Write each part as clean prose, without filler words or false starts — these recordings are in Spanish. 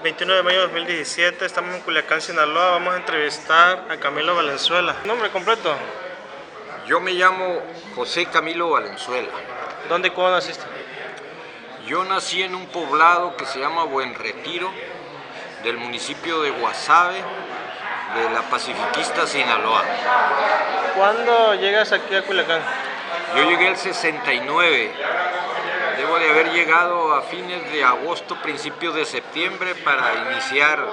21 de mayo de 2017, estamos en Culiacán, Sinaloa. Vamos a entrevistar a Camilo Valenzuela. ¿Nombre completo? Yo me llamo José Camilo Valenzuela. ¿Dónde y cuándo naciste? Yo nací en un poblado que se llama Buen Retiro, del municipio de Guasave, de la Pacifiquista, Sinaloa. ¿Cuándo llegas aquí a Culiacán? Yo llegué el 69. Debo de haber llegado a fines de agosto, principios de septiembre para iniciar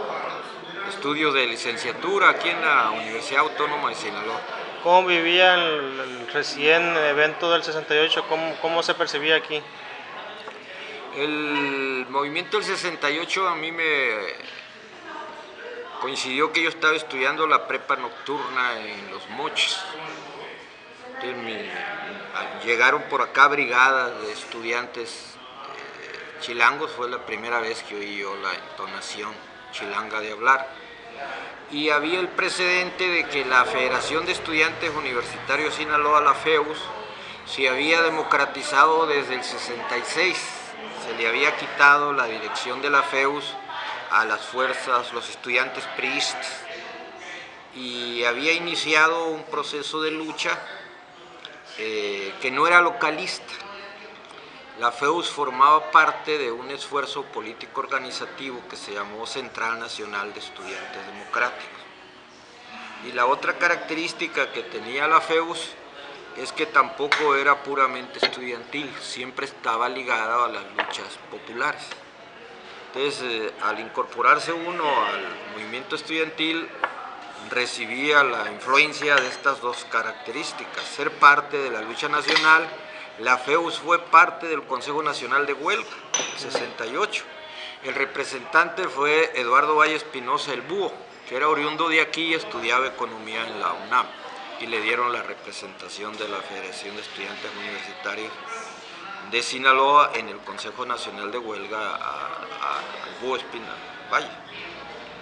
estudios de licenciatura aquí en la Universidad Autónoma de Sinaloa. ¿Cómo vivía el recién evento del 68? ¿Cómo se percibía aquí? El movimiento del 68 a mí me coincidió que yo estaba estudiando la prepa nocturna en Los Mochis. Entonces llegaron por acá brigadas de estudiantes chilangos, fue la primera vez que oí yo la entonación chilanga de hablar. Y había el precedente de que la Federación de Estudiantes Universitarios Sinaloa, la FEUS, se había democratizado desde el 66. Se le había quitado la dirección de la FEUS a las fuerzas, los estudiantes priistas, y había iniciado un proceso de lucha que no era localista. La FEUS formaba parte de un esfuerzo político organizativo que se llamó Central Nacional de Estudiantes Democráticos. Y la otra característica que tenía la FEUS es que tampoco era puramente estudiantil, siempre estaba ligada a las luchas populares. Entonces, al incorporarse uno al movimiento estudiantil, recibía la influencia de estas dos características: ser parte de la lucha nacional. La FEUS fue parte del Consejo Nacional de Huelga, en 68. El representante fue Eduardo Valle Espinosa, el Búho, que era oriundo de aquí y estudiaba economía en la UNAM, y le dieron la representación de la Federación de Estudiantes Universitarios de Sinaloa en el Consejo Nacional de Huelga al Búho Espinosa Valle.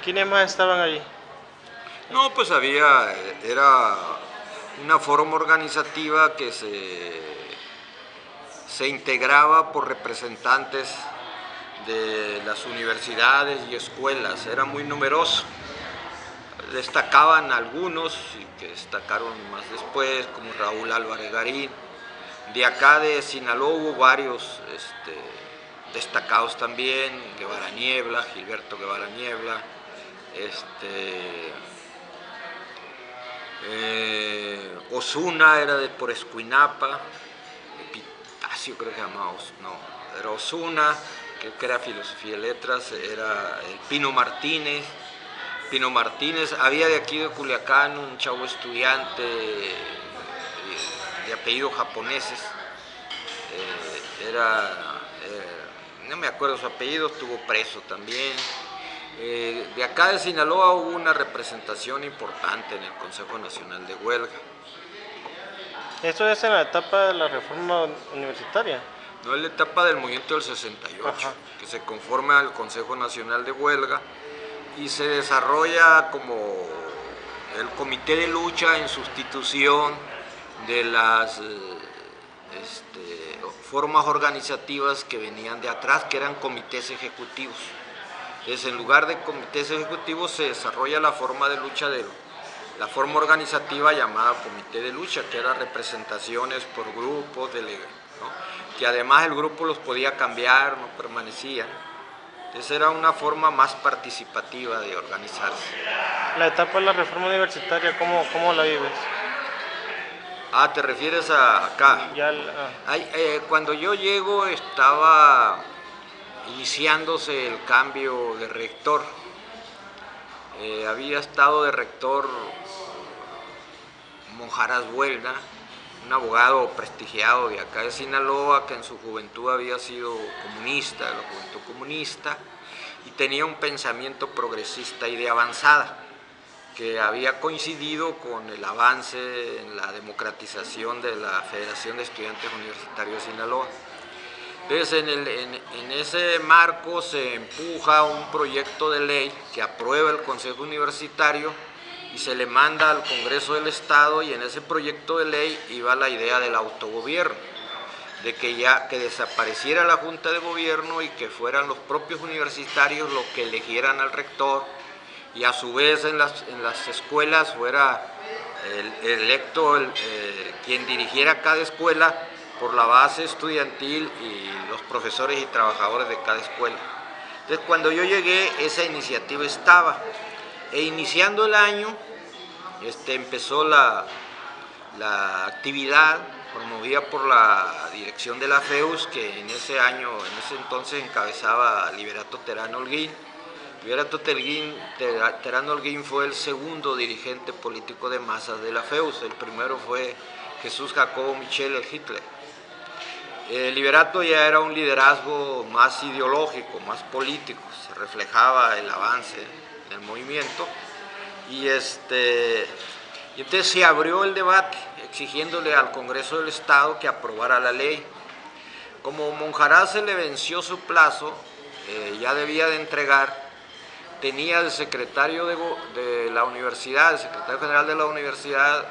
¿Quiénes más estaban allí? No, pues era una forma organizativa que se integraba por representantes de las universidades y escuelas, era muy numeroso. Destacaban algunos que destacaron más después, como Raúl Álvarez Garín. De acá de Sinaloa hubo varios destacados también: Guevara Niebla, Gilberto Guevara Niebla, Osuna era de por Escuinapa, Epitacio creo que llamaba, no, era Osuna, que era filosofía y letras, era el Pino Martínez. Había de aquí de Culiacán un chavo estudiante de apellido japoneses, no me acuerdo su apellido, estuvo preso también. De acá de Sinaloa hubo una representación importante en el Consejo Nacional de Huelga. ¿Esto es en la etapa de la reforma universitaria? No, es la etapa del movimiento del 68, Ajá. Que se conforma el Consejo Nacional de Huelga y se desarrolla como el comité de lucha en sustitución de las formas organizativas que venían de atrás, que eran comités ejecutivos. Entonces, en lugar de comités ejecutivos se desarrolla la forma de lucha la forma organizativa llamada comité de lucha, que eran representaciones por grupos, ¿no? Que además el grupo los podía cambiar, no permanecían. Entonces era una forma más participativa de organizarse. La etapa de la reforma universitaria, ¿cómo la vives? Ah, ¿te refieres a acá? Cuando yo llego estaba iniciándose el cambio de rector. Había estado de rector Monjaras Buelna, un abogado prestigiado de acá de Sinaloa, que en su juventud había sido comunista, de la juventud comunista, y tenía un pensamiento progresista y de avanzada, que había coincidido con el avance en la democratización de la Federación de Estudiantes Universitarios de Sinaloa. Entonces, en ese marco se empuja un proyecto de ley que aprueba el Consejo Universitario y se le manda al Congreso del Estado, y en ese proyecto de ley iba la idea del autogobierno. de que desapareciera la Junta de Gobierno y que fueran los propios universitarios los que eligieran al rector, y a su vez en las escuelas fuera electo quien dirigiera cada escuela por la base estudiantil y los profesores y trabajadores de cada escuela. Entonces, cuando yo llegué, esa iniciativa estaba, e iniciando el año empezó la actividad promovida por la dirección de la FEUS, que en ese entonces encabezaba Liberato Terán Holguín. Liberato Terán Holguín fue el segundo dirigente político de masas de la FEUS. El primero fue Jesús Jacobo Michel, el Hitler. Liberato ya era un liderazgo más ideológico, más político, se reflejaba el avance del movimiento, y entonces se abrió el debate exigiéndole al Congreso del Estado que aprobara la ley. Como Monjarás se le venció su plazo, ya debía de entregar, tenía el secretario de la universidad, el secretario general de la universidad,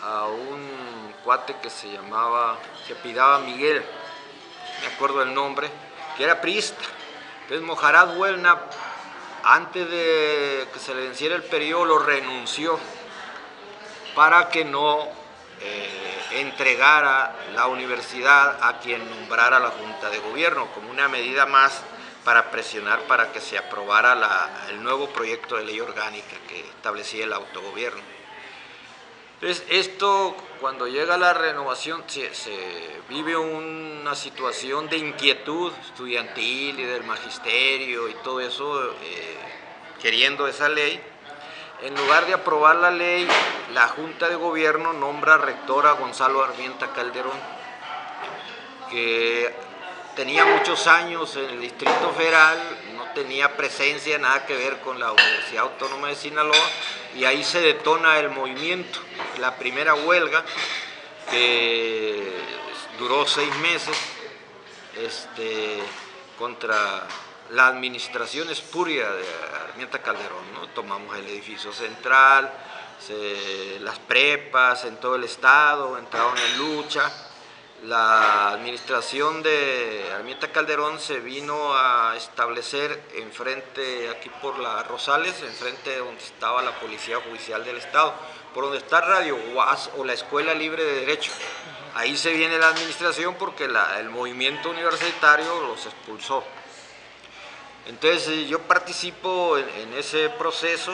a un cuate que se apellidaba Miguel, me acuerdo el nombre, que era priista. Entonces Monjarás Buelna, antes de que se le venciera el periodo, lo renunció para que no entregara la universidad a quien nombrara la Junta de Gobierno, como una medida más para presionar para que se aprobara el nuevo proyecto de ley orgánica que establecía el autogobierno. Entonces, esto, cuando llega la renovación, se vive una situación de inquietud estudiantil y del magisterio y todo eso, queriendo esa ley. En lugar de aprobar la ley, la Junta de Gobierno nombra rector a Gonzalo Armienta Calderón, que tenía muchos años en el Distrito Federal, no tenía presencia, nada que ver con la Universidad Autónoma de Sinaloa, y ahí se detona el movimiento. La primera huelga, que duró 6 meses, contra la administración espuria de Armienta Calderón, ¿no? Tomamos el edificio central, las prepas en todo el estado entraron en lucha. La administración de Armienta Calderón se vino a establecer enfrente, aquí por la Rosales, enfrente de donde estaba la Policía Judicial del Estado, por donde está Radio UAS o la Escuela Libre de Derecho. Ahí se viene la administración porque el movimiento universitario los expulsó. Entonces yo participo en ese proceso.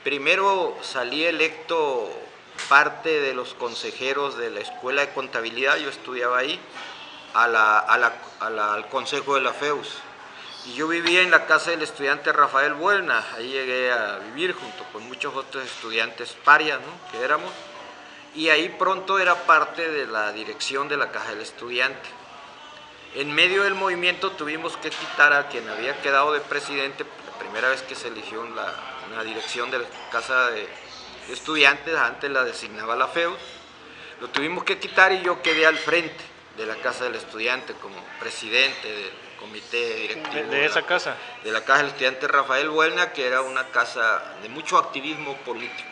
Primero salí electo parte de los consejeros de la Escuela de Contabilidad, yo estudiaba ahí, al Consejo de la FEUS. Y yo vivía en la casa del estudiante Rafael Buelna, ahí llegué a vivir junto con muchos otros estudiantes parias, ¿no?, que éramos, y ahí pronto era parte de la dirección de la Caja del Estudiante. En medio del movimiento tuvimos que quitar a quien había quedado de presidente, la primera vez que se eligió una dirección de la Casa de Estudiantes, antes la designaba la FEUS, lo tuvimos que quitar y yo quedé al frente de la Casa del Estudiante como presidente del comité directivo de esa casa, de la Caja del Estudiante Rafael Buelna, que era una casa de mucho activismo político.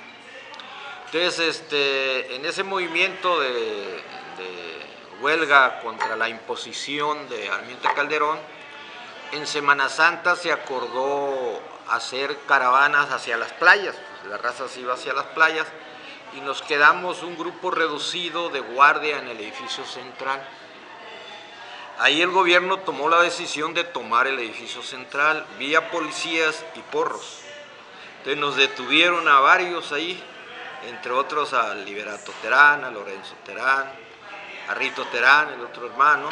Entonces, en ese movimiento de huelga contra la imposición de Armienta Calderón, en Semana Santa se acordó hacer caravanas hacia las playas, pues la raza se iba hacia las playas, y nos quedamos un grupo reducido de guardia en el edificio central. Ahí el gobierno tomó la decisión de tomar el edificio central, vía policías y porros. Entonces nos detuvieron a varios ahí, entre otros a Liberato Terán, a Lorenzo Terán, a Rito Terán, el otro hermano.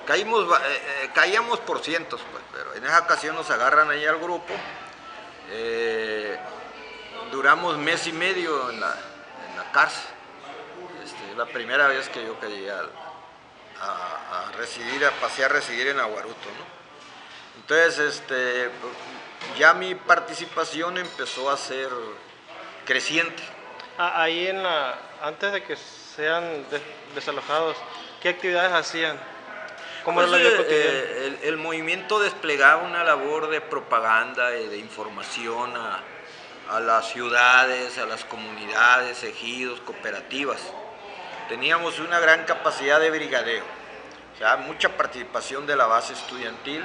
Caíamos por cientos, pues, pero en esa ocasión nos agarran ahí al grupo. Duramos 1 mes y medio en la cárcel. La primera vez que yo caí pasé a residir en Aguaruto, ¿no? Entonces, ya mi participación empezó a ser creciente. Ahí antes de que sean desalojados, ¿qué actividades hacían? ¿Cómo era la vida cotidiana? El movimiento desplegaba una labor de propaganda y de información a las ciudades, a las comunidades, ejidos, cooperativas. teníamos una gran capacidad de brigadeo, o sea, mucha participación de la base estudiantil.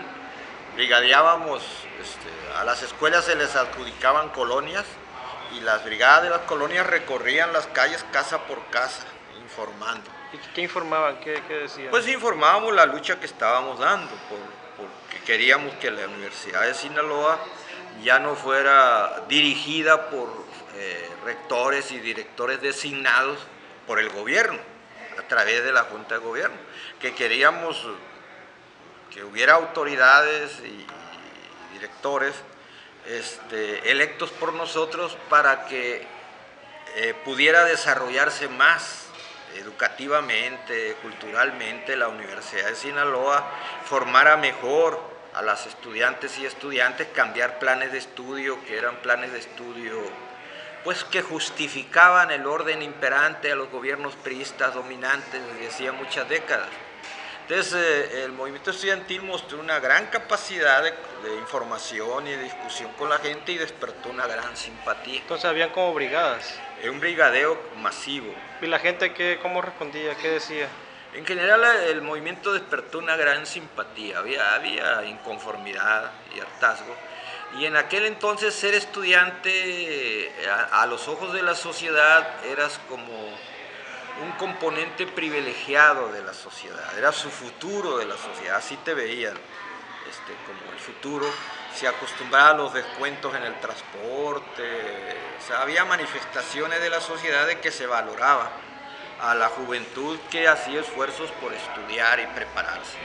Brigadeábamos, a las escuelas se les adjudicaban colonias y las brigadas de las colonias recorrían las calles casa por casa, informando. ¿Y qué informaban? ¿Qué decían? Pues informábamos la lucha que estábamos dando, porque queríamos que la Universidad de Sinaloa ya no fuera dirigida por rectores y directores designados por el gobierno, a través de la Junta de Gobierno, que queríamos que hubiera autoridades y directores electos por nosotros para que pudiera desarrollarse más educativamente, culturalmente la Universidad de Sinaloa, formara mejor a las estudiantes y estudiantes, cambiar planes de estudio que eran planes de estudio pues que justificaban el orden imperante a los gobiernos priistas dominantes desde hacía muchas décadas. Entonces el movimiento estudiantil mostró una gran capacidad de información y de discusión con la gente y despertó una gran simpatía. Entonces habían como brigadas. Era un brigadeo masivo. ¿Y la gente cómo respondía? ¿Qué decía? En general el movimiento despertó una gran simpatía, había inconformidad y hartazgo. Y en aquel entonces ser estudiante a los ojos de la sociedad eras como un componente privilegiado de la sociedad, era su futuro de la sociedad, así te veían como el futuro. Se acostumbraba a los descuentos en el transporte, o sea, había manifestaciones de la sociedad de que se valoraba a la juventud que hacía esfuerzos por estudiar y prepararse.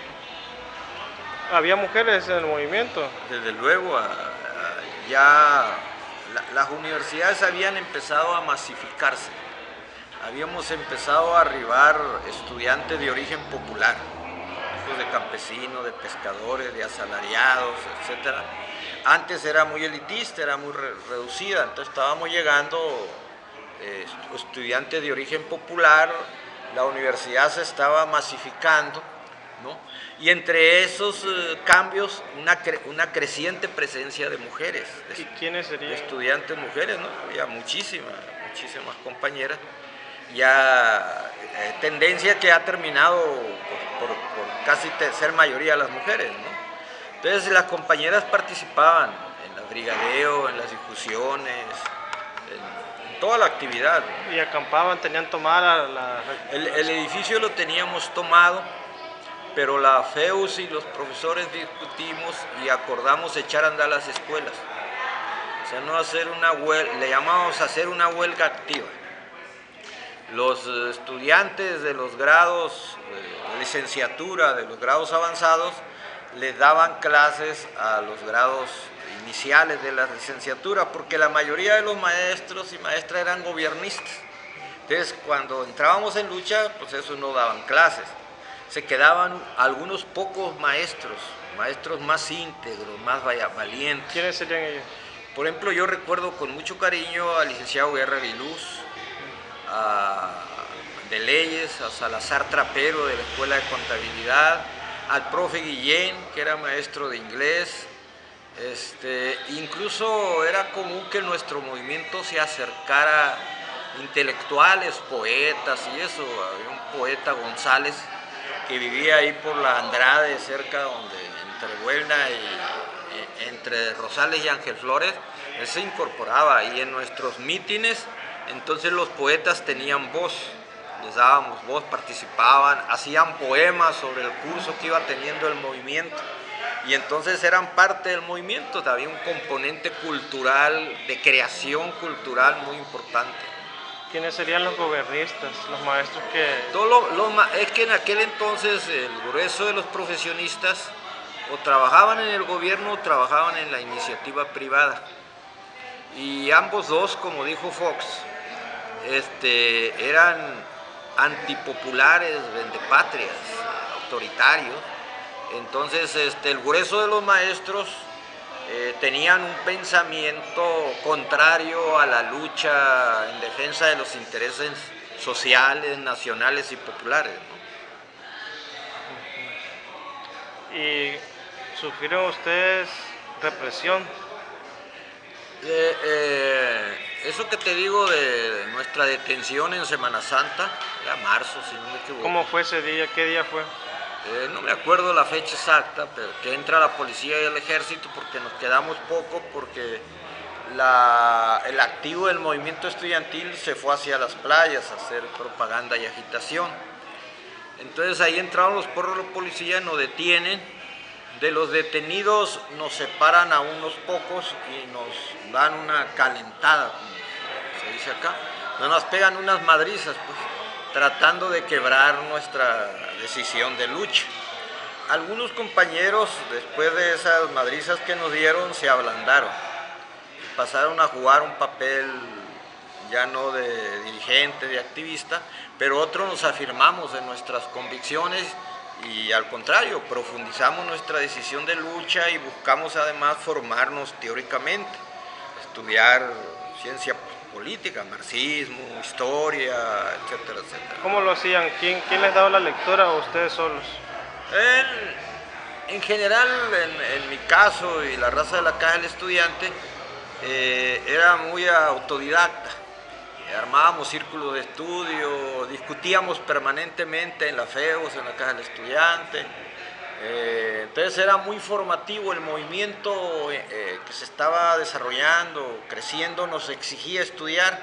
¿Había mujeres en el movimiento? Desde luego, ya las universidades habían empezado a masificarse. Habíamos empezado a arribar estudiantes de origen popular, hijos de campesinos, de pescadores, de asalariados, etc. Antes era muy elitista, era muy reducida, entonces estábamos llegando estudiantes de origen popular, la universidad se estaba masificando, ¿no? Y entre esos cambios una creciente presencia de mujeres. ¿Y quiénes serían? De estudiantes mujeres, ¿no? Había muchísimas compañeras. Ya tendencia que ha terminado por casi ser mayoría las mujeres, ¿no? Entonces las compañeras participaban en el brigadeo, en las discusiones, en toda la actividad. ¿Y acampaban, tenían tomada El edificio lo teníamos tomado, pero la FEUS y los profesores discutimos y acordamos echar a andar las escuelas. O sea, no hacer una huelga, le llamamos hacer una huelga activa. Los estudiantes de los grados de licenciatura, de los grados avanzados, les daban clases a los grados iniciales de la licenciatura, porque la mayoría de los maestros y maestras eran gobiernistas. Entonces, cuando entrábamos en lucha, pues eso no daban clases. Se quedaban algunos pocos maestros más íntegros, más valientes. ¿Quiénes serían ellos? Por ejemplo, yo recuerdo con mucho cariño al licenciado Guerra Aguiluz, de Leyes, a Salazar Trapero de la Escuela de Contabilidad, al profe Guillén, que era maestro de inglés. Incluso era común que nuestro movimiento se acercara a intelectuales, poetas y eso. Había un poeta, González, que vivía ahí por la Andrade, cerca entre Buelna y entre Rosales y Ángel Flores. Él se incorporaba y en nuestros mítines, entonces los poetas tenían voz, les dábamos voz, participaban, hacían poemas sobre el curso que iba teniendo el movimiento y entonces eran parte del movimiento. Había un componente cultural, de creación cultural muy importante. ¿Quiénes serían los gobernistas, los maestros que...? Es que en aquel entonces el grueso de los profesionistas o trabajaban en el gobierno o trabajaban en la iniciativa privada. Y ambos dos, como dijo Fox, eran antipopulares, vendepatrias, autoritarios. Entonces el grueso de los maestros tenían un pensamiento contrario a la lucha en defensa de los intereses sociales, nacionales y populares, ¿no? ¿Y sufrieron ustedes represión? eso que te digo de nuestra detención en Semana Santa, era marzo, si no me equivoco. ¿Cómo fue ese día? ¿Qué día fue? No me acuerdo la fecha exacta, pero que entra la policía y el ejército porque nos quedamos poco, porque el activo del movimiento estudiantil se fue hacia las playas a hacer propaganda y agitación. Entonces ahí entraron los porros de la policía, nos detienen. De los detenidos nos separan a unos pocos y nos dan una calentada, como se dice acá. Nos pegan unas madrizas, pues, tratando de quebrar nuestra decisión de lucha. Algunos compañeros, después de esas madrizas que nos dieron, se ablandaron. Pasaron a jugar un papel ya no de dirigente, de activista, pero otros nos afirmamos en nuestras convicciones y al contrario, profundizamos nuestra decisión de lucha y buscamos además formarnos teóricamente, estudiar ciencia política, marxismo, historia, etcétera, etcétera. ¿Cómo lo hacían? ¿Quién les daba la lectura o ustedes solos? En general, en mi caso y la raza de la Caja del Estudiante, era muy autodidacta. Armábamos círculos de estudio, discutíamos permanentemente en la FEUS, en la Caja del Estudiante. Entonces era muy formativo el movimiento que se estaba desarrollando, creciendo, nos exigía estudiar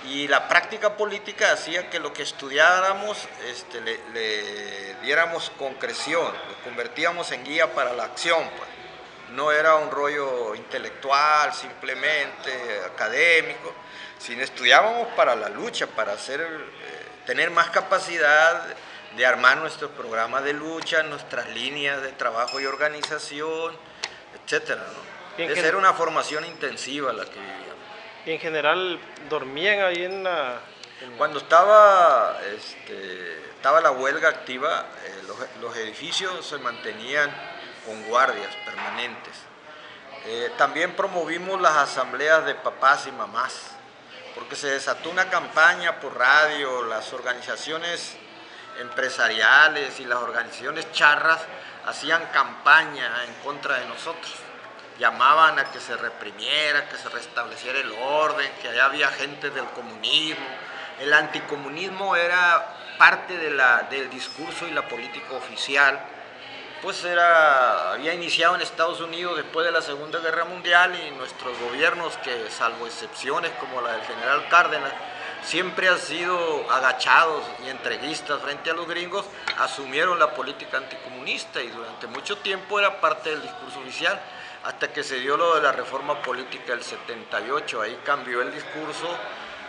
y la práctica política hacía que lo que estudiáramos le diéramos concreción, lo convertíamos en guía para la acción, pues. No era un rollo intelectual, simplemente académico, sino estudiábamos para la lucha, para tener más capacidad de armar nuestros programas de lucha, nuestras líneas de trabajo y organización, etcétera, ¿no? Esa era una formación intensiva la que vivíamos. ¿Y en general dormían ahí en la...? Cuando estaba la huelga activa, los edificios se mantenían con guardias permanentes. También promovimos las asambleas de papás y mamás, porque se desató una campaña por radio, las organizaciones empresariales y las organizaciones charras hacían campaña en contra de nosotros. Llamaban a que se reprimiera, que se restableciera el orden, que allá había gente del comunismo. El anticomunismo era parte del discurso y la política oficial. Pues había iniciado en Estados Unidos después de la Segunda Guerra Mundial y nuestros gobiernos, que salvo excepciones como la del general Cárdenas, siempre han sido agachados y entreguistas frente a los gringos, asumieron la política anticomunista y durante mucho tiempo era parte del discurso oficial, hasta que se dio lo de la reforma política del 78, ahí cambió el discurso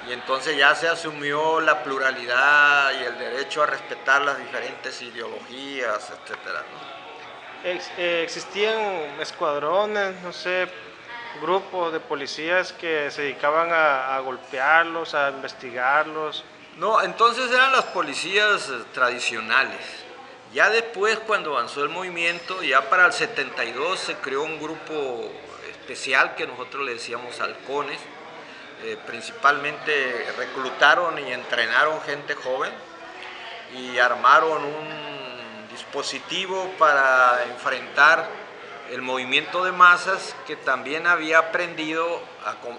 y entonces ya se asumió la pluralidad y el derecho a respetar las diferentes ideologías, etcétera, ¿no? ¿Existían escuadrones, no sé, grupos de policías que se dedicaban a golpearlos, a investigarlos? No, entonces eran las policías tradicionales. Ya después, cuando avanzó el movimiento, ya para el 72 se creó un grupo especial que nosotros le decíamos halcones. Principalmente reclutaron y entrenaron gente joven y armaron un dispositivo para enfrentar el movimiento de masas que también había aprendido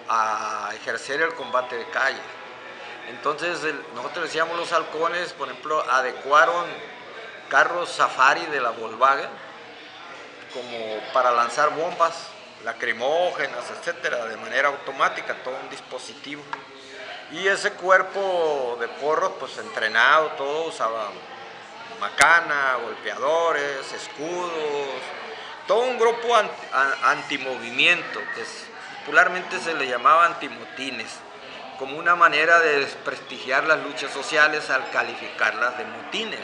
a ejercer el combate de calle. Entonces nosotros decíamos los halcones, por ejemplo, adecuaron carros safari de la Volkswagen como para lanzar bombas lacrimógenas, etcétera, de manera automática, todo un dispositivo. Y ese cuerpo de porros, pues entrenado, todo usaba macana, golpeadores, escudos, todo un grupo antimovimiento, que popularmente se le llamaba antimotines, como una manera de desprestigiar las luchas sociales al calificarlas de motines,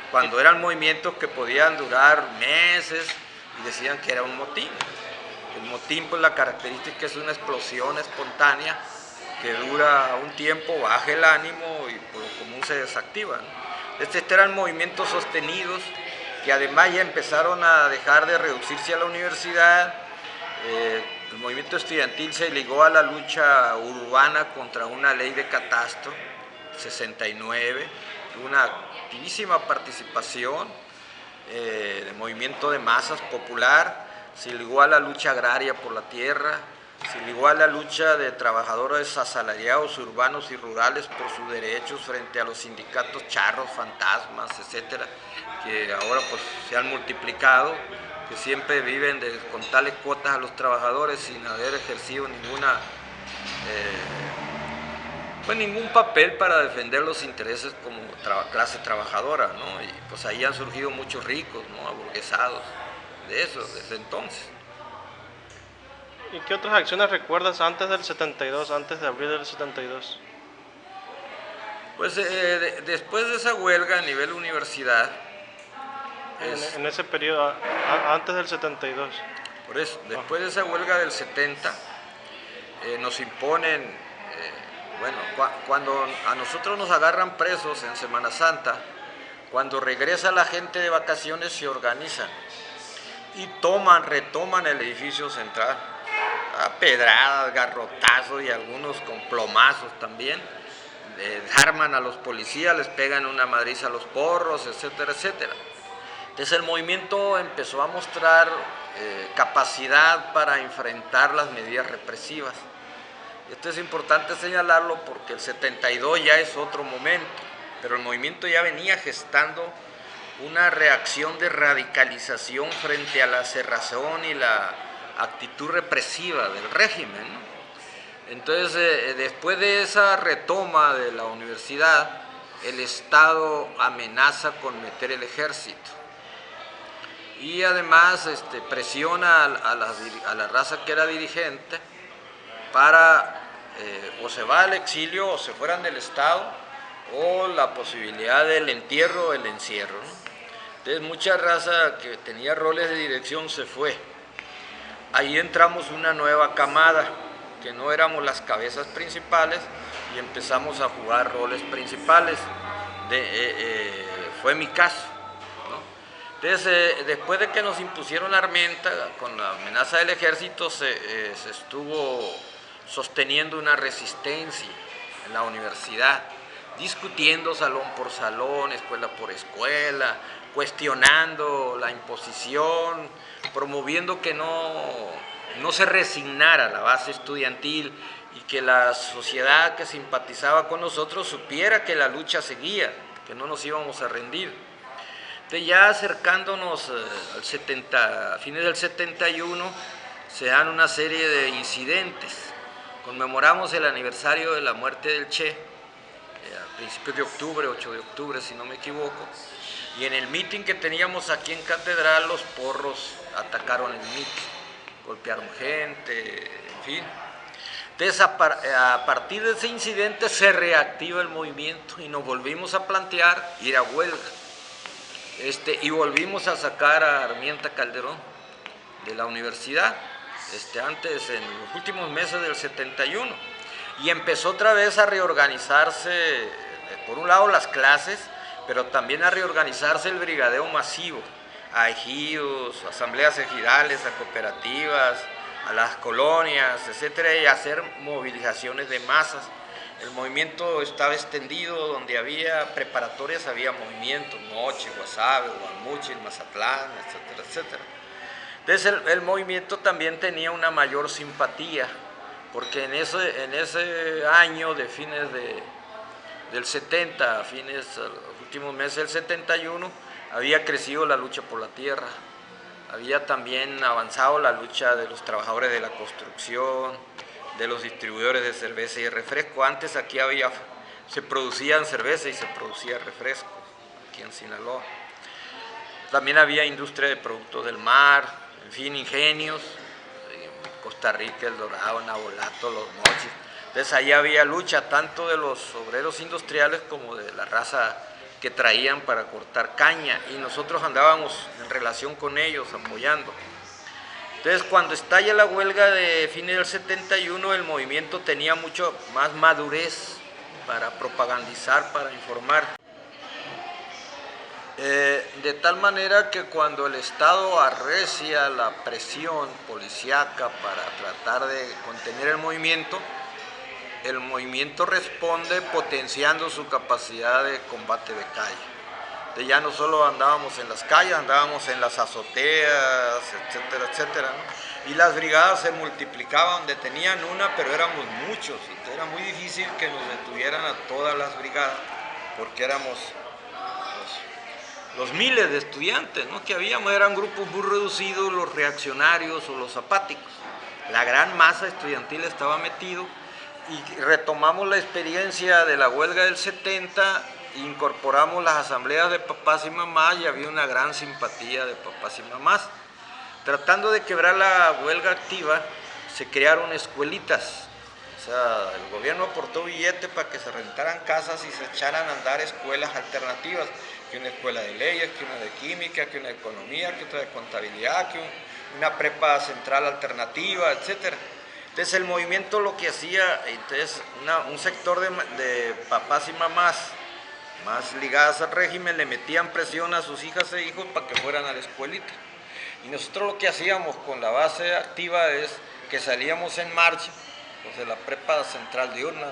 cuando eran movimientos que podían durar meses y decían que era un motín. El motín, pues la característica es una explosión espontánea que dura un tiempo, baja el ánimo y por lo común se desactiva, ¿no? Estos eran movimientos sostenidos que además ya empezaron a dejar de reducirse a la universidad. El movimiento estudiantil se ligó a la lucha urbana contra una ley de catastro, 69, una activísima participación del movimiento de masas popular. Se ligó a la lucha agraria por la tierra, Sin igual la lucha de trabajadores asalariados urbanos y rurales por sus derechos frente a los sindicatos charros, fantasmas, etcétera, que ahora pues se han multiplicado, que siempre viven con tales cuotas a los trabajadores sin haber ejercido ningún papel para defender los intereses como clase trabajadora, ¿no? Y pues ahí han surgido muchos ricos, ¿no? Aburguesados de eso, desde entonces. ¿Y qué otras acciones recuerdas antes del 72, antes de abril del 72? Pues después de esa huelga a nivel universidad... En ese periodo, antes del 72. Por eso, después de esa huelga del 70, nos imponen, cuando a nosotros nos agarran presos en Semana Santa, cuando regresa la gente de vacaciones se organizan y retoman el edificio central, a pedradas, garrotazos y algunos con plomazos también, arman a los policías, les pegan una madriza a los porros, etcétera, etcétera. Entonces el movimiento empezó a mostrar capacidad para enfrentar las medidas represivas. Esto es importante señalarlo porque el 72 ya es otro momento, pero el movimiento ya venía gestando una reacción de radicalización frente a la cerrazón y la actitud represiva del régimen, ¿no? Entonces, después de esa retoma de la universidad, el Estado amenaza con meter el ejército. Y además presiona a la raza que era dirigente para o se va al exilio o se fueran del Estado o la posibilidad del entierro o el encierro, ¿no? Entonces mucha raza que tenía roles de dirección se fue. Ahí entramos una nueva camada, que no éramos las cabezas principales y empezamos a jugar roles principales. Fue mi caso. Entonces, después de que nos impusieron la armenta, con la amenaza del ejército, se estuvo sosteniendo una resistencia en la universidad, discutiendo salón por salón, escuela por escuela, cuestionando la imposición, promoviendo que no se resignara la base estudiantil y que la sociedad que simpatizaba con nosotros supiera que la lucha seguía, que no nos íbamos a rendir. Entonces ya acercándonos a fines del 71, se dan una serie de incidentes. Conmemoramos el aniversario de la muerte del Che, a principios de octubre, 8 de octubre si no me equivoco, y en el mitin que teníamos aquí en Catedral, los porros atacaron el mitin, golpearon gente, en fin. Entonces a partir de ese incidente se reactiva el movimiento y nos volvimos a plantear ir a huelga. Y volvimos a sacar a Armienta Calderón de la universidad, antes en los últimos meses del 71, y empezó otra vez a reorganizarse, por un lado las clases, pero también a reorganizarse el brigadeo masivo, a ejidos, asambleas ejidales, a cooperativas, a las colonias, etcétera, y a hacer movilizaciones de masas. El movimiento estaba extendido, donde había preparatorias, había movimientos, Moche, Guasave, Guamuchil, Mazatlán, etcétera, etcétera. Entonces el movimiento también tenía una mayor simpatía, porque en ese año de fines del 70, los últimos meses del 71, había crecido la lucha por la tierra, había también avanzado la lucha de los trabajadores de la construcción, de los distribuidores de cerveza y refresco. Antes aquí se producían cerveza y se producía refresco, aquí en Sinaloa. También había industria de productos del mar, en fin, ingenios, en Costa Rica, El Dorado, Nabolato, Los Mochis. Entonces ahí había lucha tanto de los obreros industriales como de la raza que traían para cortar caña, y nosotros andábamos en relación con ellos, apoyando. Entonces, cuando estalla la huelga de fines del 71, el movimiento tenía mucho más madurez para propagandizar, para informar. De tal manera que cuando el Estado arrecia la presión policíaca para tratar de contener el movimiento responde potenciando su capacidad de combate de calle. Ya no solo andábamos en las calles, andábamos en las azoteas, etcétera, etcétera, ¿no? y las brigadas se multiplicaban, donde tenían una, pero éramos muchos, entonces era muy difícil que nos detuvieran a todas las brigadas, porque éramos los miles de estudiantes, ¿no?, que habíamos, eran grupos muy reducidos, los reaccionarios o los apáticos. La gran masa estudiantil estaba metido, y retomamos la experiencia de la huelga del 70, incorporamos las asambleas de papás y mamás, y había una gran simpatía de papás y mamás. Tratando de quebrar la huelga activa, se crearon escuelitas. O sea, el gobierno aportó billete para que se rentaran casas y se echaran a andar escuelas alternativas, que una escuela de leyes, que una de química, que una de economía, que otra de contabilidad, que una prepa central alternativa, etc. Entonces el movimiento lo que hacía, entonces un sector de papás y mamás más ligadas al régimen le metían presión a sus hijas e hijos para que fueran a la escuelita. Y nosotros lo que hacíamos con la base activa es que salíamos en marcha, los de la prepa central diurna,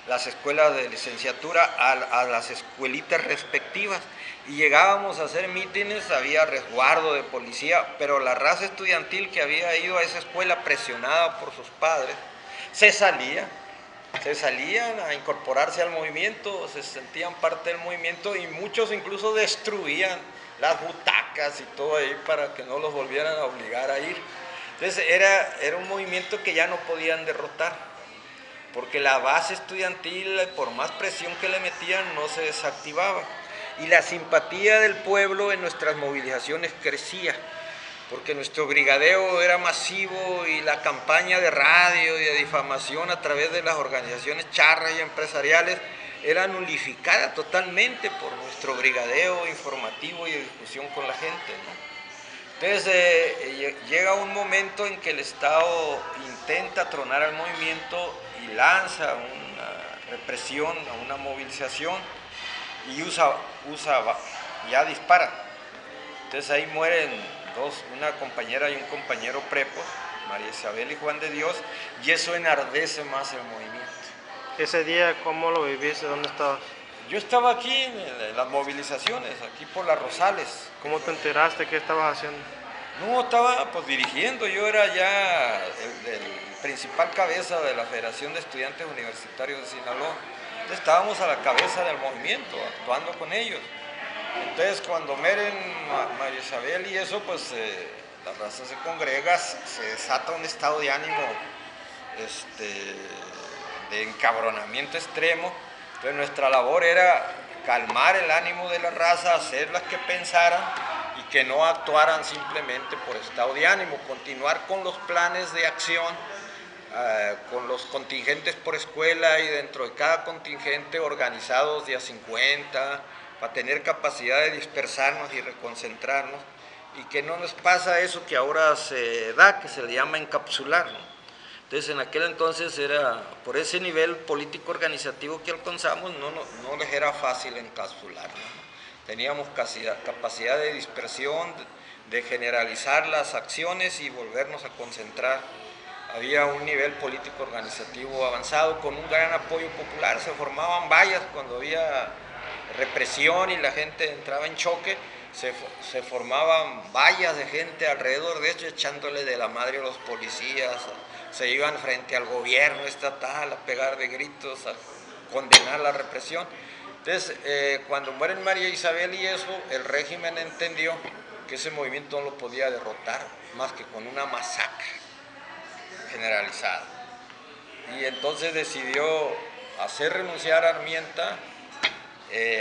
las escuelas de licenciatura, a las escuelitas respectivas, y llegábamos a hacer mítines, había resguardo de policía, pero la raza estudiantil que había ido a esa escuela presionada por sus padres, se salían a incorporarse al movimiento, se sentían parte del movimiento, y muchos incluso destruían las butacas y todo ahí para que no los volvieran a obligar a ir. Entonces era un movimiento que ya no podían derrotar, porque la base estudiantil, por más presión que le metían, no se desactivaba. Y la simpatía del pueblo en nuestras movilizaciones crecía, porque nuestro brigadeo era masivo, y la campaña de radio y de difamación a través de las organizaciones charras y empresariales era nulificada totalmente por nuestro brigadeo informativo y de discusión con la gente, ¿no? Entonces llega un momento en que el Estado intenta tronar al movimiento y lanza una represión, una movilización, y ya dispara. Entonces ahí mueren una compañera y un compañero prepos, María Isabel y Juan de Dios, y eso enardece más el movimiento. Ese día, ¿cómo lo viviste? ¿Dónde estabas? Yo estaba aquí en las movilizaciones, aquí por las Rosales. ¿Cómo te enteraste? ¿Qué estabas haciendo? No, estaba pues dirigiendo, yo era ya el principal cabeza de la Federación de Estudiantes Universitarios de Sinaloa. Entonces estábamos a la cabeza del movimiento, actuando con ellos. Entonces cuando mueren María Isabel y eso, pues la raza se congrega, se desata un estado de ánimo de encabronamiento extremo. Entonces nuestra labor era calmar el ánimo de la raza, hacerlas que pensaran y que no actuaran simplemente por estado de ánimo, continuar con los planes de acción, con los contingentes por escuela, y dentro de cada contingente organizados de a 50, para tener capacidad de dispersarnos y reconcentrarnos, y que no nos pasa eso que ahora se da, que se le llama encapsular, ¿no? Entonces en aquel entonces era, por ese nivel político organizativo que alcanzamos, no les era fácil encapsular, ¿no? Teníamos capacidad de dispersión, de generalizar las acciones y volvernos a concentrar. Había un nivel político organizativo avanzado con un gran apoyo popular, se formaban vallas cuando había represión y la gente entraba en choque, se formaban vallas de gente alrededor de esto, echándole de la madre a los policías, se iban frente al gobierno estatal a pegar de gritos, a condenar la represión. Entonces, cuando mueren María Isabel y eso, el régimen entendió que ese movimiento no lo podía derrotar más que con una masacre generalizada. Y entonces decidió hacer renunciar a Armienta,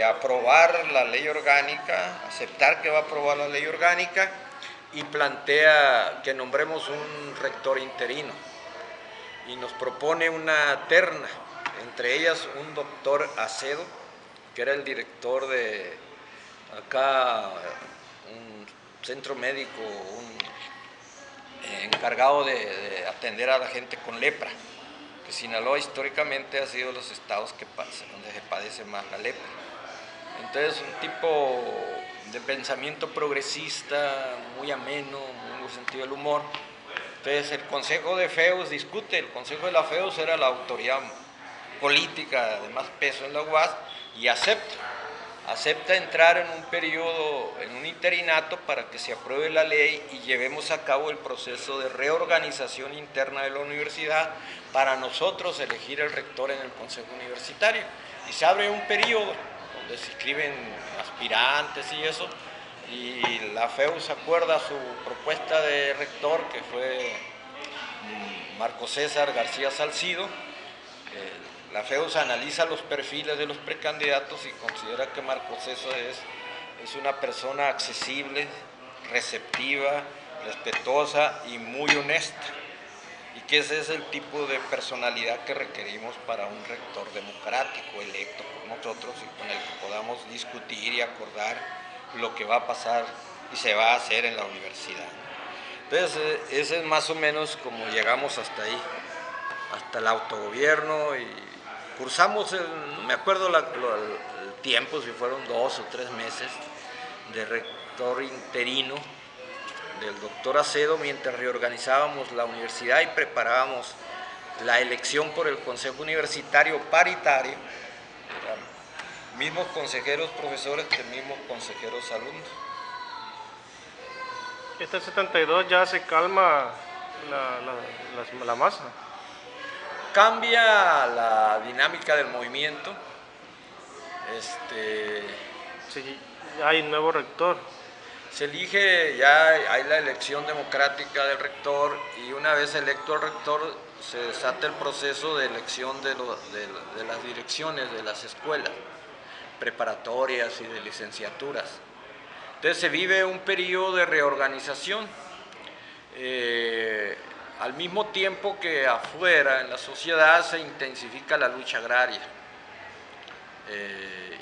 aprobar la ley orgánica, aceptar que va a aprobar la ley orgánica, y plantea que nombremos un rector interino. Y nos propone una terna, entre ellas un doctor Acedo, que era el director de acá, un centro médico, encargado de atender a la gente con lepra, que Sinaloa históricamente ha sido los estados donde se padece más la lepra. Entonces un tipo de pensamiento progresista, muy ameno, muy en el sentido del humor. Entonces el Consejo de FEUS discute, el Consejo de la FEUS era la autoridad política de más peso en la UAS, y acepta acepta entrar en un periodo, en un interinato para que se apruebe la ley y llevemos a cabo el proceso de reorganización interna de la universidad para nosotros elegir el rector en el consejo universitario. Y se abre un periodo donde se inscriben aspirantes y eso, y la FEUS acuerda su propuesta de rector, que fue Marco César García Salcido. La FEUS analiza los perfiles de los precandidatos y considera que Marco César es una persona accesible, receptiva, respetuosa y muy honesta, y que ese es el tipo de personalidad que requerimos para un rector democrático electo por nosotros y con el que podamos discutir y acordar lo que va a pasar y se va a hacer en la universidad. Entonces, ese es más o menos como llegamos hasta ahí, hasta el autogobierno, y cursamos, no me acuerdo el tiempo, si fueron 2 o 3 meses de rector interino del doctor Acedo, mientras reorganizábamos la universidad y preparábamos la elección por el consejo universitario paritario, mismos consejeros profesores que mismos consejeros alumnos. Este 72 ya se calma la masa. Cambia la dinámica del movimiento. Sí, hay nuevo rector. Se elige, ya hay la elección democrática del rector, y una vez electo el rector se desata el proceso de elección de las direcciones de las escuelas preparatorias y de licenciaturas. Entonces se vive un periodo de reorganización, al mismo tiempo que afuera en la sociedad se intensifica la lucha agraria.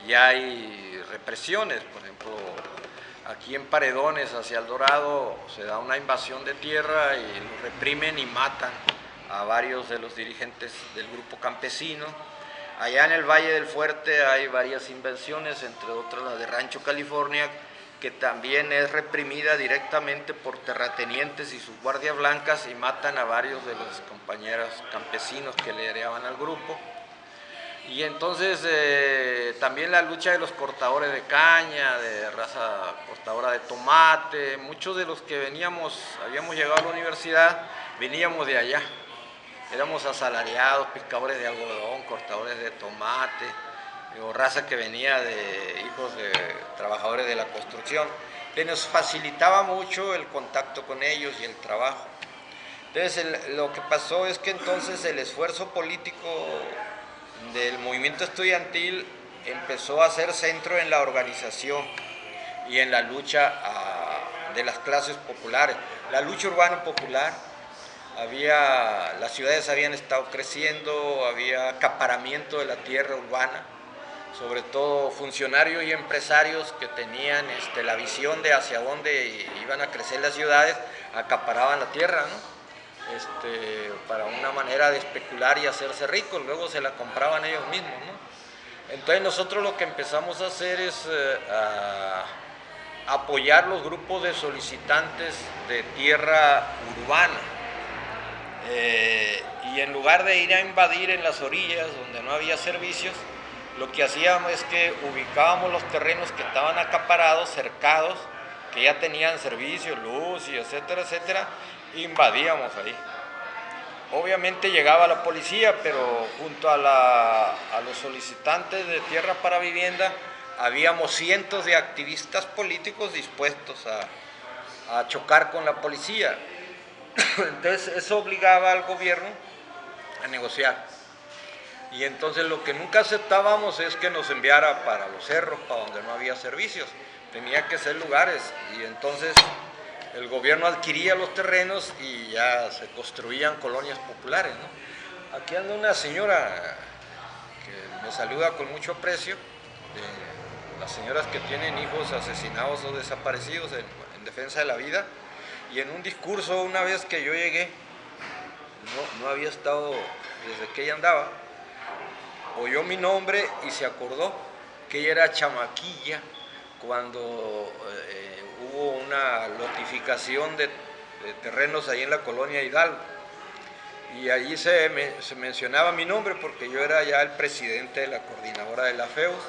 Ya hay represiones, por ejemplo, aquí en Paredones hacia El Dorado se da una invasión de tierra y lo reprimen y matan a varios de los dirigentes del grupo campesino. Allá en el Valle del Fuerte hay varias invasiones, entre otras la de Rancho California, que también es reprimida directamente por terratenientes y sus guardias blancas, y matan a varios de los compañeros campesinos que lideraban al grupo. Y entonces también la lucha de los cortadores de caña, de raza cortadora de tomate, muchos de los que habíamos llegado a la universidad, veníamos de allá. Éramos asalariados, pescadores de algodón, cortadores de tomate, o raza que venía de hijos de trabajadores de la construcción, que nos facilitaba mucho el contacto con ellos y el trabajo. Entonces lo que pasó es que entonces el esfuerzo político del movimiento estudiantil empezó a ser centro en la organización y en la lucha de las clases populares, la lucha urbana popular. Las ciudades habían estado creciendo, había acaparamiento de la tierra urbana, sobre todo funcionarios y empresarios que tenían la visión de hacia dónde iban a crecer las ciudades, acaparaban la tierra, ¿no? Para una manera de especular y hacerse ricos, luego se la compraban ellos mismos, ¿no? Entonces nosotros lo que empezamos a hacer es apoyar los grupos de solicitantes de tierra urbana. Y en lugar de ir a invadir en las orillas donde no había servicios, lo que hacíamos es que ubicábamos los terrenos que estaban acaparados, cercados, que ya tenían servicios, luz y etcétera, etcétera, e invadíamos ahí. Obviamente llegaba la policía, pero junto a los solicitantes de tierra para vivienda habíamos cientos de activistas políticos dispuestos a chocar con la policía. Entonces eso obligaba al gobierno a negociar, y entonces lo que nunca aceptábamos es que nos enviara para los cerros, para donde no había servicios, tenía que ser lugares, y entonces el gobierno adquiría los terrenos y ya se construían colonias populares, ¿no? Aquí anda una señora que me saluda con mucho aprecio, de las señoras que tienen hijos asesinados o desaparecidos en defensa de la vida. Y en un discurso, una vez que yo llegué, no había estado desde que ella andaba, oyó mi nombre y se acordó que ella era chamaquilla cuando hubo una lotificación de terrenos ahí en la colonia Hidalgo. Y allí se mencionaba mi nombre porque yo era ya el presidente de la coordinadora de la FEUS.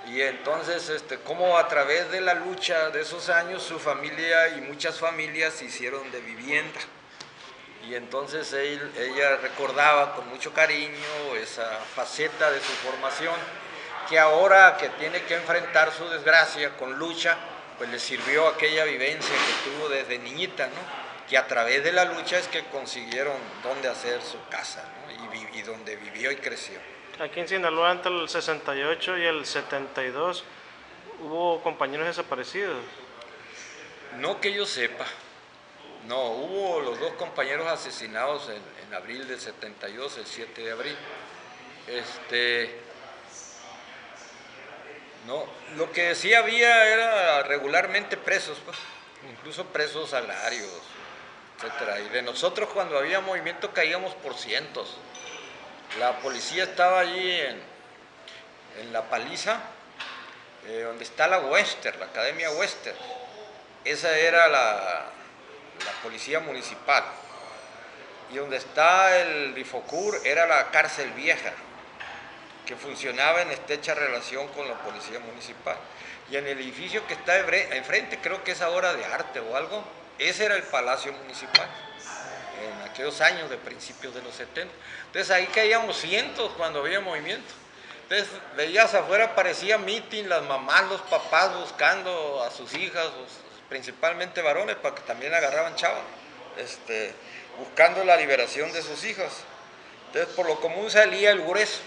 Y entonces, cómo a través de la lucha de esos años, su familia y muchas familias se hicieron de vivienda. Y entonces ella recordaba con mucho cariño esa faceta de su formación, que ahora que tiene que enfrentar su desgracia con lucha, pues le sirvió aquella vivencia que tuvo desde niñita, ¿no? Que a través de la lucha es que consiguieron dónde hacer su casa, ¿no? Y donde vivió y creció. Aquí en Sinaloa entre el 68 y el 72 hubo compañeros desaparecidos. No que yo sepa. No, hubo los dos compañeros asesinados en abril del 72, el 7 de abril. No, lo que sí había era regularmente presos, pues, incluso presos salarios, etcétera. Y de nosotros cuando había movimiento caíamos por cientos. La policía estaba allí en La Paliza, donde está la Western, la Academia Western. Esa era la policía municipal. Y donde está el Rifocur era la cárcel vieja, que funcionaba en estrecha relación con la policía municipal. Y en el edificio que está enfrente, creo que es ahora de arte o algo, ese era el Palacio Municipal, en aquellos años de principios de los 70. Entonces ahí caíamos cientos cuando había movimiento. Entonces veías afuera, parecía mitin, las mamás, los papás buscando a sus hijas, principalmente varones, para que también agarraban chavas, buscando la liberación de sus hijas. Entonces por lo común salía el grueso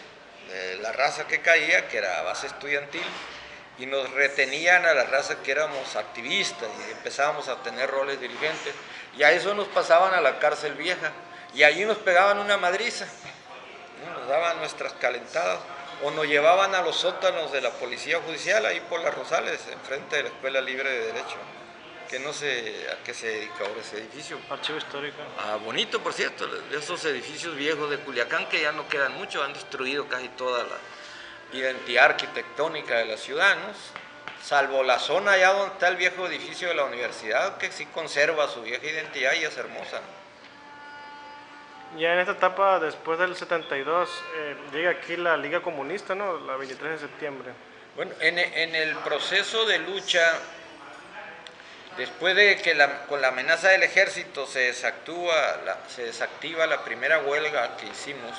de la raza que caía, que era base estudiantil, y nos retenían a la raza que éramos activistas y empezábamos a tener roles dirigentes, y a eso nos pasaban a la cárcel vieja, y allí nos pegaban una madriza, nos daban nuestras calentadas, o nos llevaban a los sótanos de la policía judicial, ahí por las Rosales, enfrente de la Escuela Libre de Derecho, que no sé a qué se dedica ahora ese edificio. Archivo histórico. Ah, bonito, por cierto, esos edificios viejos de Culiacán que ya no quedan mucho, han destruido casi toda la identidad arquitectónica de la ciudad, ¿no? Salvo la zona allá donde está el viejo edificio de la universidad, que sí conserva su vieja identidad y es hermosa. Ya en esta etapa, después del 72, llega aquí la Liga Comunista, ¿no? La 23 de septiembre. Bueno, en el proceso de lucha, después de que con la amenaza del ejército se desactiva la primera huelga que hicimos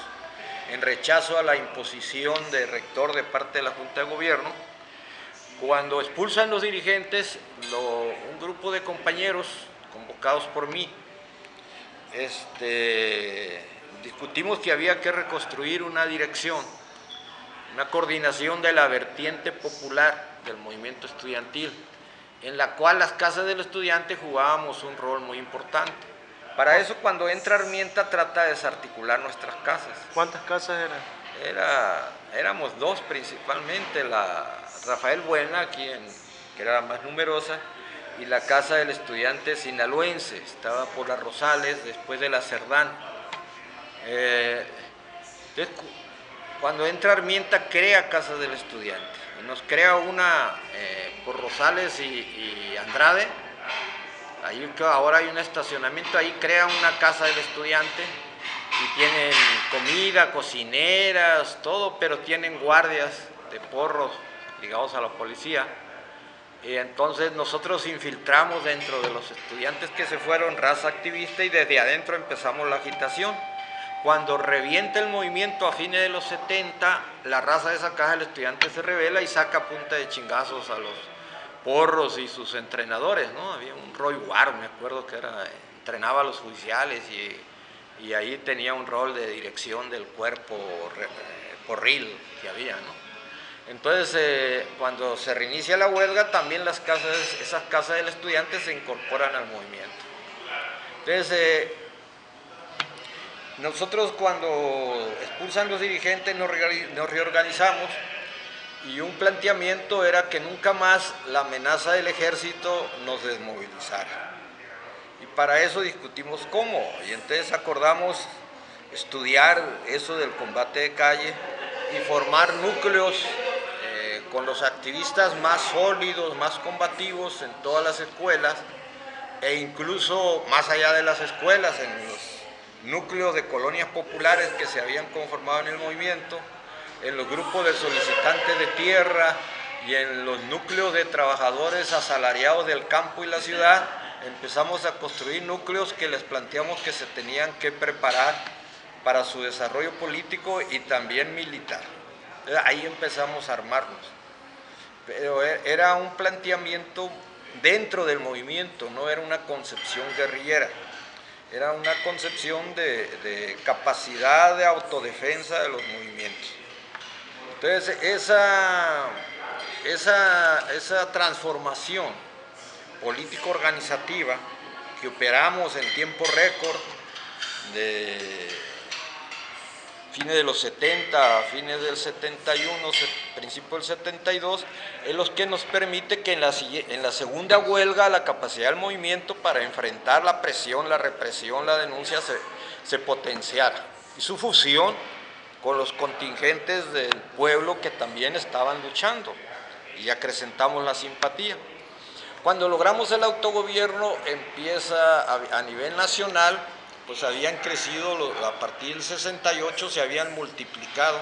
en rechazo a la imposición de rector de parte de la Junta de Gobierno, cuando expulsan los dirigentes, un grupo de compañeros convocados por mí, discutimos que había que reconstruir una dirección, una coordinación de la vertiente popular del movimiento estudiantil, en la cual las casas del estudiante jugábamos un rol muy importante. Para eso, cuando entra Armienta, trata de desarticular nuestras casas. ¿Cuántas casas eran? Éramos dos principalmente, la Rafael Buena, que era la más numerosa, y la casa del estudiante sinaloense, estaba por las Rosales, después de la Cerdán. Entonces, cuando entra Armienta, crea Casa del Estudiante, y nos crea una por Rosales y Andrade. Ahí ahora hay un estacionamiento, ahí crea una Casa del Estudiante y tienen comida, cocineras, todo, pero tienen guardias de porros ligados a la policía. Y entonces nosotros infiltramos dentro de los estudiantes que se fueron, raza activista, y desde adentro empezamos la agitación. Cuando revienta el movimiento a fines de los 70, la raza de esa Casa del Estudiante se rebela y saca a punta de chingazos a los porros y sus entrenadores, ¿no? Había un Roy Ward, me acuerdo que entrenaba a los judiciales y ahí tenía un rol de dirección del cuerpo porril que había, ¿no? Entonces, cuando se reinicia la huelga, también esas casas del estudiante se incorporan al movimiento. Entonces, nosotros cuando expulsan los dirigentes nos reorganizamos, y un planteamiento era que nunca más la amenaza del ejército nos desmovilizara. Y para eso discutimos cómo, y entonces acordamos estudiar eso del combate de calle y formar núcleos con los activistas más sólidos, más combativos en todas las escuelas, e incluso más allá de las escuelas, en los núcleos de colonias populares que se habían conformado en el movimiento, en los grupos de solicitantes de tierra, y en los núcleos de trabajadores asalariados del campo y la ciudad empezamos a construir núcleos que les planteamos que se tenían que preparar para su desarrollo político y también militar. Ahí empezamos a armarnos. Pero era un planteamiento dentro del movimiento, no era una concepción guerrillera, era una concepción de capacidad de autodefensa de los movimientos. Entonces, esa transformación político-organizativa que operamos en tiempo récord de fines de los 70, fines del 71, principio del 72, es lo que nos permite que en la segunda huelga la capacidad del movimiento para enfrentar la presión, la represión, la denuncia se potenciara. Y su fusión con los contingentes del pueblo que también estaban luchando y acrecentamos la simpatía. Cuando logramos el autogobierno empieza a nivel nacional, pues habían crecido, a partir del 68 se habían multiplicado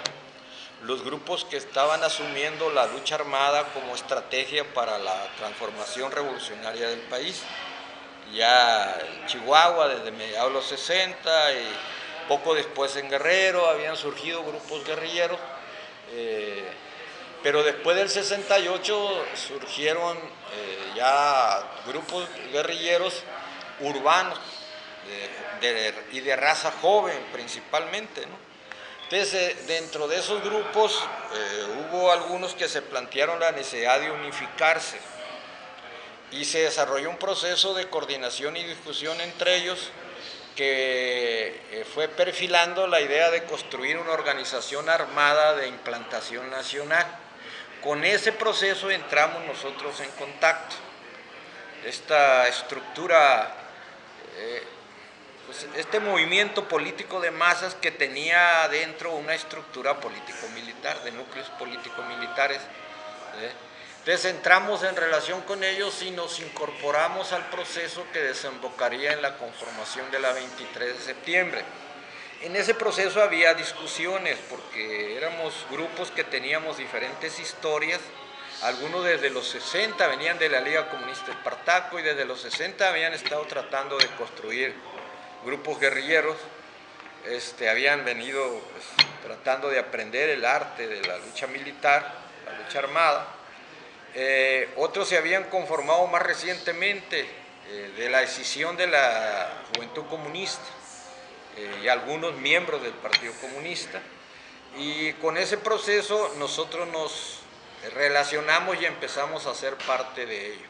los grupos que estaban asumiendo la lucha armada como estrategia para la transformación revolucionaria del país. Ya en Chihuahua desde mediados de los 60 y poco después en Guerrero habían surgido grupos guerrilleros, pero después del 68 surgieron ya grupos guerrilleros urbanos y de raza joven principalmente, ¿no? Entonces, dentro de esos grupos hubo algunos que se plantearon la necesidad de unificarse y se desarrolló un proceso de coordinación y discusión entre ellos que fue perfilando la idea de construir una organización armada de implantación nacional. Con ese proceso entramos nosotros en contacto. Esta estructura, pues este movimiento político de masas que tenía adentro una estructura político-militar, de núcleos político-militares. Entonces entramos en relación con ellos y nos incorporamos al proceso que desembocaría en la conformación de la 23 de septiembre. En ese proceso había discusiones porque éramos grupos que teníamos diferentes historias. Algunos desde los 60 venían de la Liga Comunista Espartaco y desde los 60 habían estado tratando de construir grupos guerrilleros. Habían venido pues, tratando de aprender el arte de la lucha militar, la lucha armada. Otros se habían conformado más recientemente de la decisión de la Juventud Comunista y algunos miembros del Partido Comunista, y con ese proceso nosotros nos relacionamos y empezamos a ser parte de ello.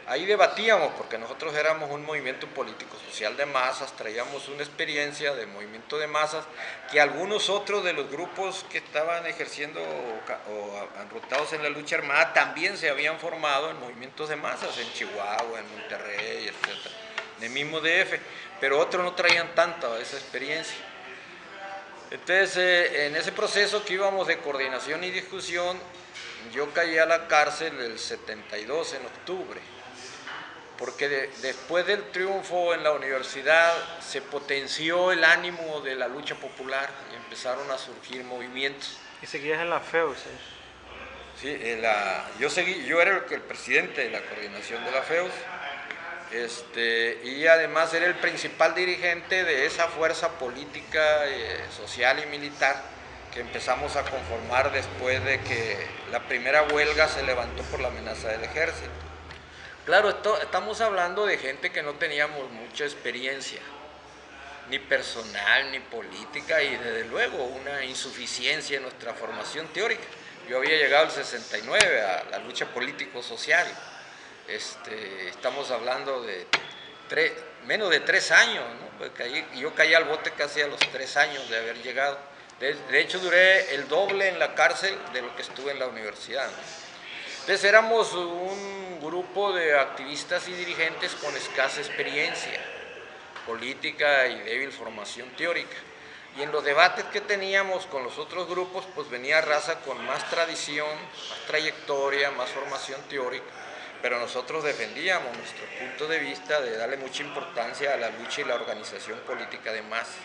Ahí debatíamos, porque nosotros éramos un movimiento político-social de masas, traíamos una experiencia de movimiento de masas que algunos otros de los grupos que estaban ejerciendo o enrutados en la lucha armada también se habían formado en movimientos de masas, en Chihuahua, en Monterrey, etc., en el mismo DF, pero otros no traían tanta esa experiencia. Entonces, en ese proceso que íbamos de coordinación y discusión, yo caí a la cárcel el 72, en octubre, porque después del triunfo en la universidad se potenció el ánimo de la lucha popular y empezaron a surgir movimientos. ¿Y seguías en la FEUS? Sí, yo era el presidente de la coordinación de la FEUS, y además era el principal dirigente de esa fuerza política, social y militar que empezamos a conformar después de que la primera huelga se levantó por la amenaza del ejército. Claro, estamos hablando de gente que no teníamos mucha experiencia, ni personal, ni política, y desde luego una insuficiencia en nuestra formación teórica. Yo había llegado el 69 a la lucha político-social. Estamos hablando de menos de 3 años, ¿no? Porque yo caí al bote casi a los 3 años de haber llegado. De hecho, duré el doble en la cárcel de lo que estuve en la universidad, ¿no? Entonces éramos un grupo de activistas y dirigentes con escasa experiencia política y débil formación teórica. Y en los debates que teníamos con los otros grupos, pues venía raza con más tradición, más trayectoria, más formación teórica, pero nosotros defendíamos nuestro punto de vista de darle mucha importancia a la lucha y la organización política de masas.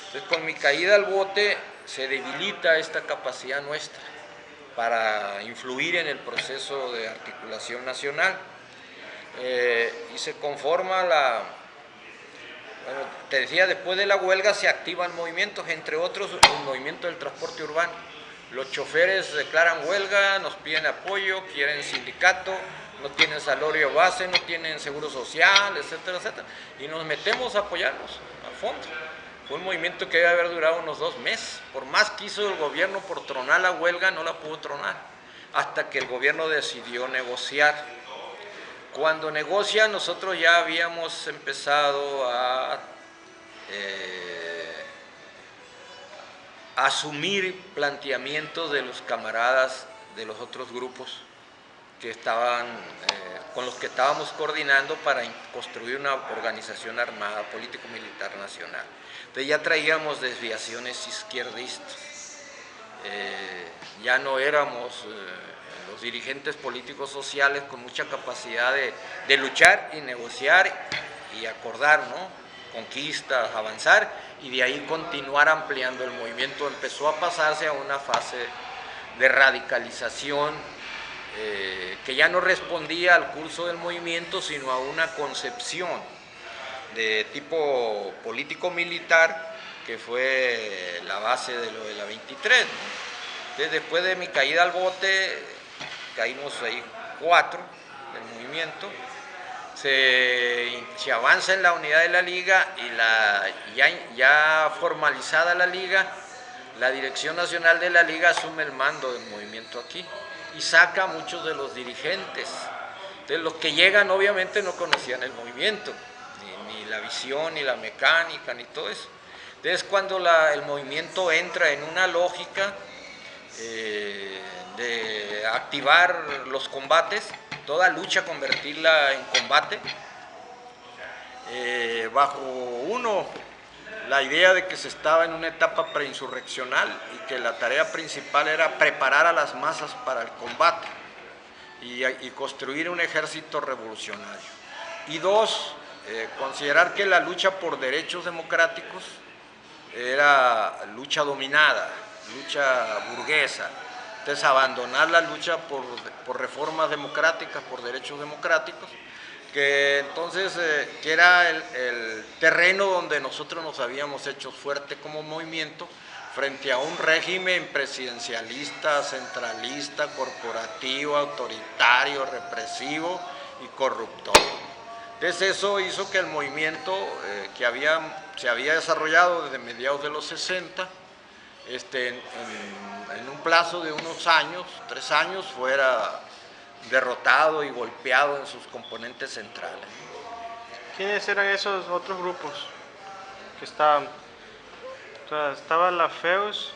Entonces, con mi caída al bote se debilita esta capacidad nuestra para influir en el proceso de articulación nacional. Y se conforma bueno, te decía, después de la huelga se activan movimientos, entre otros el movimiento del transporte urbano. Los choferes declaran huelga, nos piden apoyo, quieren sindicato, no tienen salario base, no tienen seguro social, etcétera, etcétera. Y nos metemos a apoyarlos a fondo. Fue un movimiento que debe haber durado unos 2 meses. Por más que hizo el gobierno por tronar la huelga, no la pudo tronar, hasta que el gobierno decidió negociar. Cuando negocia, nosotros ya habíamos empezado a asumir planteamientos de los camaradas de los otros grupos que estaban, con los que estábamos coordinando para construir una organización armada político-militar nacional. Entonces ya traíamos desviaciones izquierdistas, ya no éramos los dirigentes políticos sociales con mucha capacidad de luchar y negociar y acordar, ¿no?, conquistas, avanzar, y de ahí continuar ampliando el movimiento. Empezó a pasarse a una fase de radicalización que ya no respondía al curso del movimiento, sino a una concepción de tipo político-militar que fue la base de lo de la 23, ¿no? Entonces, después de mi caída al bote, caímos ahí 4 del movimiento. Se avanza en la unidad de la liga y ya formalizada la liga, la dirección nacional de la liga asume el mando del movimiento aquí y saca a muchos de los dirigentes. Entonces los que llegan obviamente no conocían el movimiento, ni la visión, ni la mecánica, ni todo eso. Entonces cuando el movimiento entra en una lógica de activar los combates, toda lucha convertirla en combate, bajo la idea de que se estaba en una etapa preinsurreccional y que la tarea principal era preparar a las masas para el combate y construir un ejército revolucionario. Y 2, considerar que la lucha por derechos democráticos era lucha dominada, lucha burguesa. Entonces abandonar la lucha por reformas democráticas, por derechos democráticos, que entonces que era el terreno donde nosotros nos habíamos hecho fuerte como movimiento frente a un régimen presidencialista, centralista, corporativo, autoritario, represivo y corruptor. Entonces eso hizo que el movimiento que se había desarrollado desde mediados de los 60, en un plazo de unos años, 3 años, fuera derrotado y golpeado en sus componentes centrales. ¿Quiénes eran esos otros grupos que estaban? O sea, estaba la FEUS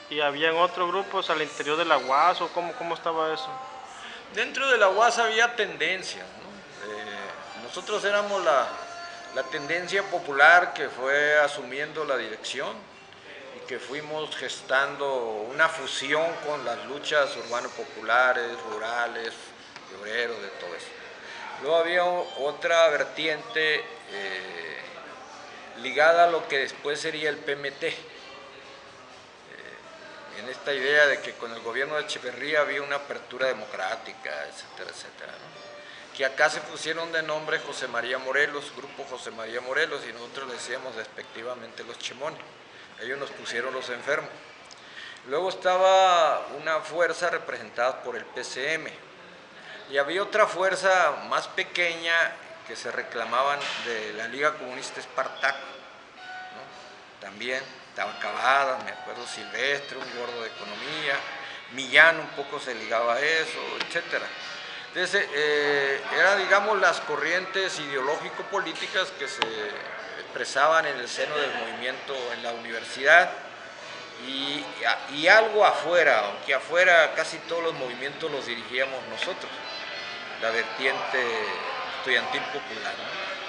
y habían otros grupos al interior de la UAS, ¿o cómo estaba eso? Dentro de la UAS había tendencias, ¿no? Nosotros éramos la tendencia popular que fue asumiendo la dirección, que fuimos gestando una fusión con las luchas urbano-populares, rurales, de obreros, de todo eso. Luego había otra vertiente ligada a lo que después sería el PMT, en esta idea de que con el gobierno de Echeverría había una apertura democrática, etcétera, etcétera, ¿no? Que acá se pusieron de nombre José María Morelos, Grupo José María Morelos, y nosotros le decíamos despectivamente los chemones. Ellos nos pusieron los enfermos. Luego estaba una fuerza representada por el PCM y había otra fuerza más pequeña que se reclamaban de la Liga Comunista Espartaco, ¿no? También estaba Cavada, me acuerdo, Silvestre, un gordo de economía, Millán un poco se ligaba a eso, etcétera. Entonces, eran, digamos, las corrientes ideológico-políticas que se expresaban en el seno del movimiento en la universidad y algo afuera, aunque afuera casi todos los movimientos los dirigíamos nosotros, la vertiente estudiantil popular, ¿no?